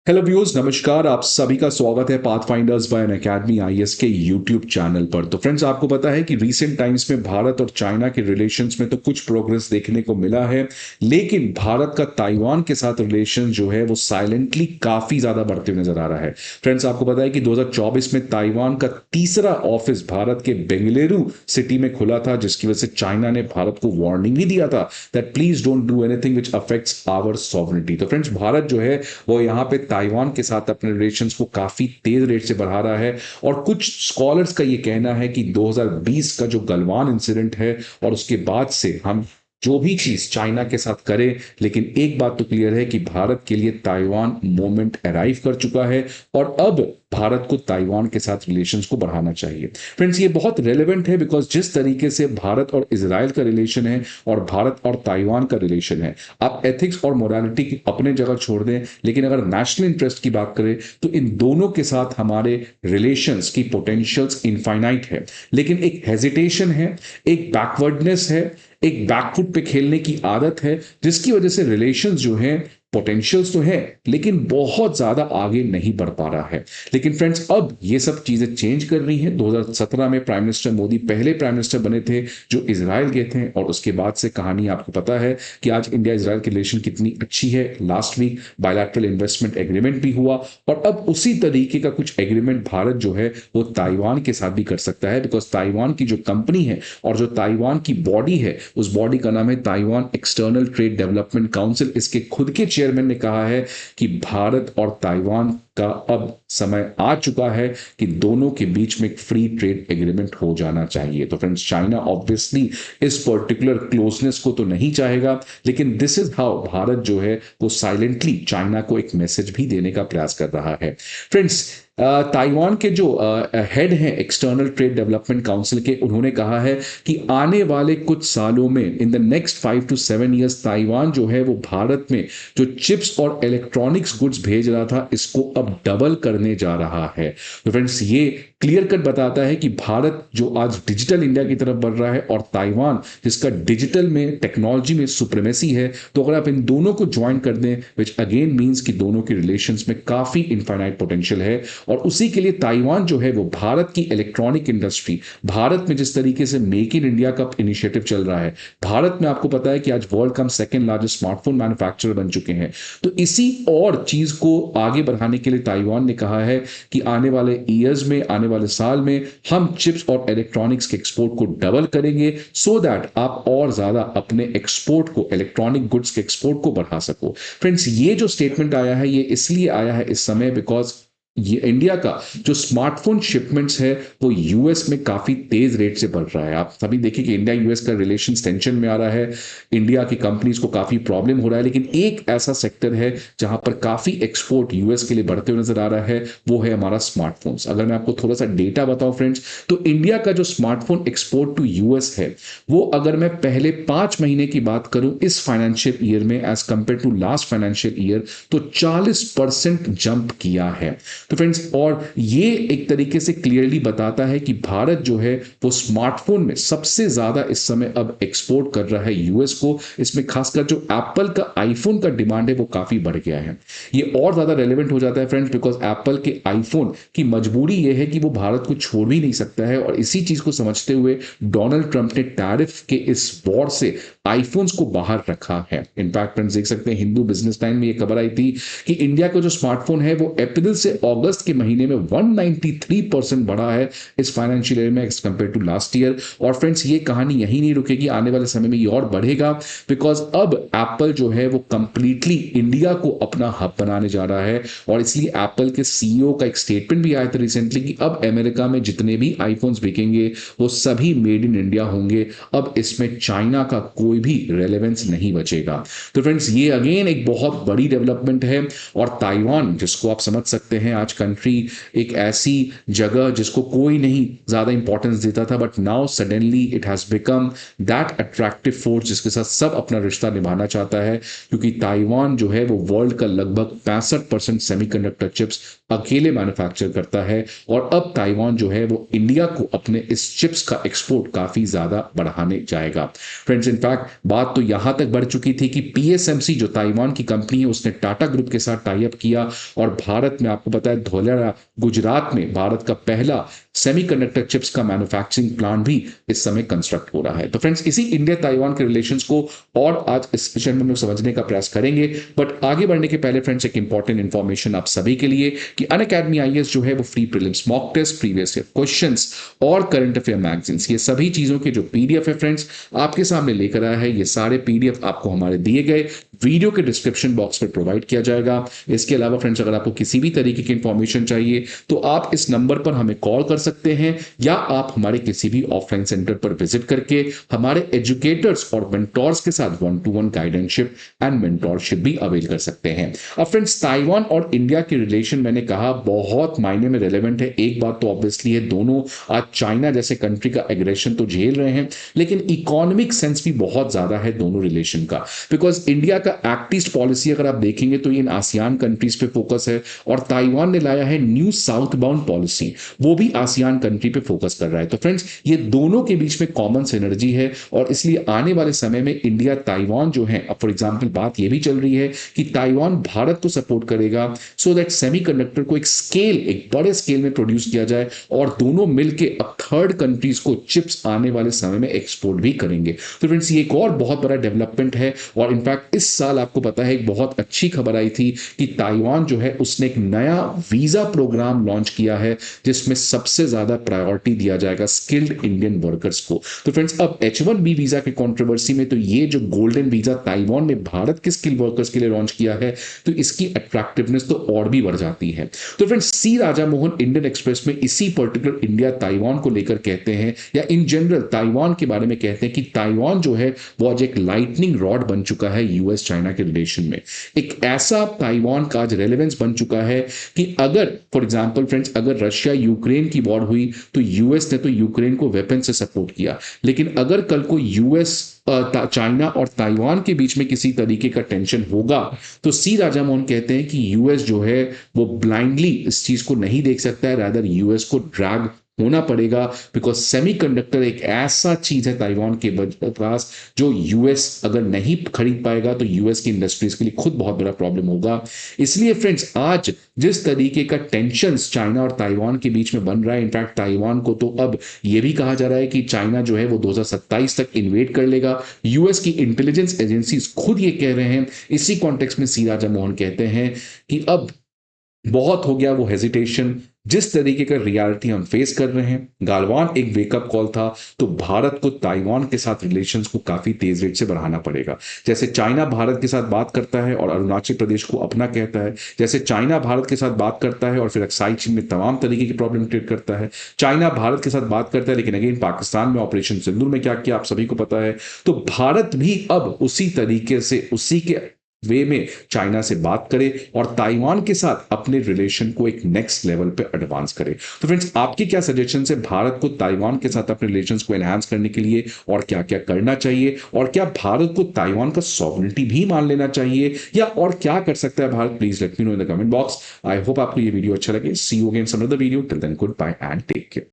Hello viewers, नमस्कार। आप सभी का स्वागत है Pathfinders bye N academy IAS के यूट्यूब चैनल पर। तो फ्रेंड्स, आपको पता है कि रीसेंट टाइम्स में भारत और चाइना के रिलेशंस में तो कुछ प्रोग्रेस देखने को मिला है, लेकिन भारत का ताइवान के साथ रिलेशन जो है वो साइलेंटली काफी ज्यादा बढ़ते हुए नजर आ रहा है। फ्रेंड्स, आपको पता है कि 2024 में ताइवान का तीसरा ऑफिस भारत के बेंगलुरु सिटी में खुला था, जिसकी वजह से चाइना ने भारत को वार्निंग भी दिया था that please don't do anything which affects our sovereignty. तो फ्रेंड्स, भारत जो है वो यहाँ पे ताइवान के साथ अपने रिलेशंस को काफी तेज रेट से बढ़ा रहा है। और कुछ स्कॉलर्स का ये कहना है कि 2020 का जो गलवान इंसिडेंट है और उसके बाद से हम जो भी चीज चाइना के साथ करें, लेकिन एक बात तो क्लियर है कि भारत के लिए ताइवान मोमेंट अराइव कर चुका है और अब भारत को ताइवान के साथ रिलेशंस को बढ़ाना चाहिए। फ्रेंड्स, ये बहुत रेलेवेंट है बिकॉज जिस तरीके से भारत और इजराइल का रिलेशन है और भारत और ताइवान का रिलेशन है, आप एथिक्स और मोरालिटी की अपने जगह छोड़ दें, लेकिन अगर नेशनल इंटरेस्ट की बात करें तो इन दोनों के साथ हमारे रिलेशंस की पोटेंशियल्स इनफाइनाइट है। लेकिन एक हेजिटेशन है, एक बैकवर्डनेस है, एक बैकफुट पे खेलने की आदत है, जिसकी वजह से रिलेशंस जो है पोटेंशियल्स तो है लेकिन बहुत ज्यादा आगे नहीं बढ़ पा रहा है। लेकिन फ्रेंड्स, अब ये सब चीजें चेंज कर रही हैं। 2017 में प्राइम मिनिस्टर मोदी पहले प्राइम मिनिस्टर बने थे जो इजराइल गए थे, और उसके बाद से कहानी आपको पता है कि आज इंडिया इजराइल की रिलेशन कितनी अच्छी है। Last week bilateral investment agreement भी हुआ, और अब उसी तरीके का कुछ एग्रीमेंट भारत जो है वो ताइवान के साथ भी कर सकता है, बिकॉज ताइवान की जो कंपनी है और जो ताइवान की बॉडी है, उस बॉडी का नाम है Taiwan external trade development council. इसके खुद के चेयरमैन ने कहा है कि भारत और ताइवान का अब समय आ चुका है कि दोनों के बीच में एक फ्री ट्रेड एग्रीमेंट हो जाना चाहिए। तो फ्रेंड्स, चाइना ऑब्वियसली इस पर्टिकुलर क्लोजनेस को तो नहीं चाहेगा, लेकिन दिस इज हाउ भारत जो है वो साइलेंटली चाइना को एक मैसेज भी देने का प्रयास कर रहा है। फ्रेंड्स, ताइवान के जो हेड हैं एक्सटर्नल ट्रेड डेवलपमेंट काउंसिल के, उन्होंने कहा है कि आने वाले कुछ सालों में in the next 5 to 7 years Taiwan जो है वो भारत में जो चिप्स और इलेक्ट्रॉनिक्स गुड्स भेज रहा था इसको अब डबल करने जा रहा है। तो फ्रेंड्स, ये क्लियर कट बताता है कि भारत जो आज डिजिटल इंडिया की तरफ बढ़ रहा है और ताइवान जिसका डिजिटल में टेक्नोलॉजी में सुप्रीमेसी है, तो अगर आप इन दोनों को ज्वाइन कर दें, विच अगेन मीन्स कि दोनों के रिलेशंस में काफी इनफाइनाइट पोटेंशियल है। और उसी के लिए ताइवान जो है वो भारत की इलेक्ट्रॉनिक इंडस्ट्री, भारत में जिस तरीके से मेक इन इंडिया का इनिशिएटिव चल रहा है, भारत में आपको पता है कि आज वर्ल्ड का सेकंड लार्जेस्ट स्मार्टफोन मैन्युफैक्चरर बन चुके हैं। तो इसी और चीज को आगे बढ़ाने के लिए ताइवान ने कहा है कि आने वाले ईयर्स में, आने वाले साल में हम चिप्स और इलेक्ट्रॉनिक्स के एक्सपोर्ट को डबल करेंगे, सो दैट आप और ज्यादा अपने एक्सपोर्ट को, इलेक्ट्रॉनिक गुड्स के एक्सपोर्ट को बढ़ा सको। फ्रेंड्स, ये जो स्टेटमेंट आया है ये इसलिए आया है इस समय बिकॉज ये इंडिया का जो स्मार्टफोन शिपमेंट्स है वो यूएस में काफी तेज रेट से बढ़ रहा है। आप सभी देखिए कि इंडिया यूएस का रिलेशन टेंशन में आ रहा है, इंडिया की कंपनीज को काफी प्रॉब्लम हो रहा है, लेकिन एक ऐसा सेक्टर है जहां पर काफी एक्सपोर्ट यूएस के लिए बढ़ते हुए नजर आ रहा है, वो है हमारा स्मार्टफोन्स। अगर मैं आपको थोड़ा सा डेटा बताऊं फ्रेंड्स, तो इंडिया का जो स्मार्टफोन एक्सपोर्ट टू यूएस है वो, अगर मैं पहले 5 महीने की बात करूं इस फाइनेंशियल ईयर में as compare to last financial year, तो 40% जंप किया है। तो फ्रेंड्स, और ये एक तरीके से क्लियरली बताता है कि भारत जो है वो स्मार्टफोन में सबसे ज्यादा इस समय अब एक्सपोर्ट कर रहा है यूएस को। इसमें खासकर जो एप्पल का आईफोन का डिमांड है वो काफी बढ़ गया है। ये और ज्यादा रेलेवेंट हो जाता है फ्रेंड्स बिकॉज एप्पल के आईफोन की मजबूरी ये है कि वो भारत को छोड़ भी नहीं सकता है, और इसी चीज को समझते हुए डोनाल्ड ट्रंप ने टैरिफ के इस वॉर से आईफोन्स को बाहर रखा है। इनफैक्ट फ्रेंड्स, देख सकते हैं हिंदू बिजनेस टाइम में ये खबर आई थी कि इंडिया का जो स्मार्टफोन है वो अप्रैल से अगस्त के महीने में 193% बढ़ा है इस फाइनेंशियल ईयर में as compare to last year. और फ्रेंड्स, ये कहानी यही नहीं रुकेगी, आने वाले समय में ये और बढ़ेगा बिकॉज अब एप्पल जो है वो कंप्लीटली इंडिया को अपना हब बनाने जा रहा है। और इसलिए एप्पल के सीईओ का एक स्टेटमेंट भी आया था रिसेंटली कि अब अमेरिका में जितने भी आईफोन्स बिकेंगे वो सभी मेड इन इंडिया होंगे, अब इसमें चाइना का कोई भी रेलेवेंस नहीं बचेगा। तो फ्रेंड्स, ये अगेन एक बहुत बड़ी डेवलपमेंट है। और ताइवान, जिसको आप समझ सकते हैं आज कंट्री एक ऐसी जगह जिसको कोई नहीं ज्यादा इंपॉर्टेंस देता था, but now suddenly it has become that attractive force जिसके साथ सब अपना रिश्ता निभाना चाहता है, क्योंकि ताइवान जो है वो वर्ल्ड का लगभग 65% सेमीकंडक्टर चिप्स अकेले मैन्युफैक्चर करता है और अब ताइवान जो है वो इंडिया को अपने इस चिप्स का एक्सपोर्ट काफी ज्यादा बढ़ाने जाएगा। फ्रेंड्स, इनफैक्ट बात तो यहां तक बढ़ चुकी थी कि पीएसएमसी जो ताइवान की कंपनी है उसने टाटा ग्रुप के साथ टाई अप किया और भारत में, आपको पता है, धोलेरा गुजरात में भारत का पहला सेमीकंडक्टर चिप्स का मैन्युफैक्चरिंग प्लांट भी इस समय कंस्ट्रक्ट हो रहा है। तो फ्रेंड्स, इसी इंडिया ताइवान के रिलेशंस को और आज इस विषय में हम लोग समझने का प्रयास करेंगे। बट आगे बढ़ने के पहले फ्रेंड्स, एक इंपॉर्टेंट इंफॉर्मेशन आप सभी के लिए कि अनअकैडमी आईएएस जो है वो free prelims mock test, previous year questions और करंट अफेयर मैगजीन्स, ये सभी चीजों के जो पीडीएफ है फ्रेंड्स आपके सामने लेकर आया है। ये सारे पीडीएफ आपको हमारे दिए गए वीडियो के डिस्क्रिप्शन बॉक्स में प्रोवाइड किया जाएगा। इसके अलावा फ्रेंड्स, अगर आपको किसी भी तरीके की इंफॉर्मेशन चाहिए तो आप इस नंबर पर हमें कॉल कर सकते हैं या आप हमारे किसी भी ऑफलाइन सेंटर पर विजिट करके हमारे एजुकेटर्स और मेंटोर्स के साथ 1-to-1 गाइडेंशिप एंड मेंटोरशिप भी अवेल कर सकते हैं। अब फ्रेंड्स, ताइवान और इंडिया की रिलेशन मैंने कहा बहुत मायने में रेलेवेंट है। एक बात तो ऑब्वियसली है, दोनों आज चाइना जैसे कंट्री का एग्रेशन तो झेल रहे हैं, लेकिन इकोनॉमिक सेंस भी बहुत ज्यादा है दोनों रिलेशन का। बिकॉज इंडिया का एक्ट ईस्ट पॉलिसी अगर आप देखेंगे तो ये इन आसियान कंट्रीज पे फोकस है और ताइवान ने लाया है न्यू साउथ बाउंड पॉलिसी, वो भी आसियान कंट्री पे फोकस कर रहा है। तो फ्रेंड्स, ये दोनों के बीच में कॉमन सिनर्जी है और इसलिए आने वाले समय में इंडिया ताइवान जो है, अब फॉर एग्जांपल बात ये भी चल रही है कि ताइवान भारत को सपोर्ट करेगा सो दैट सेमीकंडक्टर को एक बड़े स्केल में प्रोड्यूस किया जाए और दोनों मिलके अब थर्ड कंट्रीज को चिप्स आने वाले समय में एक्सपोर्ट भी करेंगे। तो फ्रेंड्स, ये एक और बहुत बड़ा डेवलपमेंट है और इनफैक्ट इस साल आपको पता है एक बहुत अच्छी खबर आई थी कि ताइवान जो है उसने एक नया वीजा प्रोग्राम लॉन्च किया है जिसमें सबसे ज्यादा प्रायोरिटी दिया जाएगा स्किल्ड इंडियन वर्कर्स को। तो फ्रेंड्स, अब H1B वीजा की कंट्रोवर्सी में तो ये जो गोल्डन वीजा ताइवान ने भारत के स्किल्ड वर्कर्स के लिए लॉन्च किया है तो इसकी अट्रैक्टिवनेस तो और भी बढ़ जाती है। तो फ्रेंड्स, सी राजा मोहन इंडियन एक्सप्रेस में इसी पर्टिकुलर इंडिया ताइवान को लेकर कहते हैं या इन जनरल ताइवान के बारे में कहते हैं कि ताइवान जो है वो आज एक लाइटनिंग रॉड बन चुका है यूएस चाइना के रिलेशन में। एक ऐसा ताइवान का आज रेलेवेंस बन चुका है कि अगर फॉर एग्जांपल फ्रेंड्स, अगर रशिया यूक्रेन की वॉर हुई तो यूएस ने तो यूक्रेन को वेपन से सपोर्ट किया, लेकिन अगर कल को यूएस चाइना और ताइवान के बीच में किसी तरीके का टेंशन होगा तो सी राजा मोहन कहते हैं कि यूएस जो है वो ब्लाइंडली इस चीज को नहीं देख सकता है, रादर यूएस को ड्रैग होना पड़ेगा। बिकॉज सेमीकंडक्टर एक ऐसा चीज है ताइवान के पास जो यूएस अगर नहीं खरीद पाएगा तो यूएस की इंडस्ट्रीज के लिए खुद बहुत बड़ा प्रॉब्लम होगा। इसलिए फ्रेंड्स, आज जिस तरीके का टेंशन चाइना और ताइवान के बीच में बन रहा है, इनफैक्ट ताइवान को तो अब यह भी कहा जा रहा है कि चाइना जो है वो 2027 तक इन्वेड कर लेगा। यूएस की इंटेलिजेंस एजेंसीज खुद ये कह रहे हैं। इसी कॉन्टेक्स्ट में सी राजा मोहन कहते हैं कि अब बहुत हो गया वो हेजिटेशन, जिस तरीके का रियलिटी हम फेस कर रहे हैं। गालवान एक वेकअप कॉल था, तो भारत को ताइवान के साथ रिलेशंस को काफी तेज रेट से बढ़ाना पड़ेगा। जैसे चाइना भारत के साथ बात करता है और अरुणाचल प्रदेश को अपना कहता है, जैसे चाइना भारत के साथ बात करता है और फिर अक्साई चीन में तमाम तरीके की प्रॉब्लम क्रिएट करता है। चाइना भारत के साथ बात करता है, लेकिन अगेन पाकिस्तान में ऑपरेशन सिंदूर में क्या किया आप सभी को पता है। तो भारत भी अब उसी तरीके से उसी के वे में चाइना से बात करे और ताइवान के साथ अपने रिलेशन को एक नेक्स्ट लेवल पे एडवांस करे। तो फ्रेंड्स, आपकी क्या सजेशन है भारत को ताइवान के साथ अपने रिलेशंस को एनहांस करने के लिए और क्या क्या करना चाहिए, और क्या भारत को ताइवान का सॉवरेनिटी भी मान लेना चाहिए या और क्या कर सकता है Bharat? Please let me know in the comment box. I hope आपको ये वीडियो अच्छा लगे। See you again some other video. Till then good bye and take care.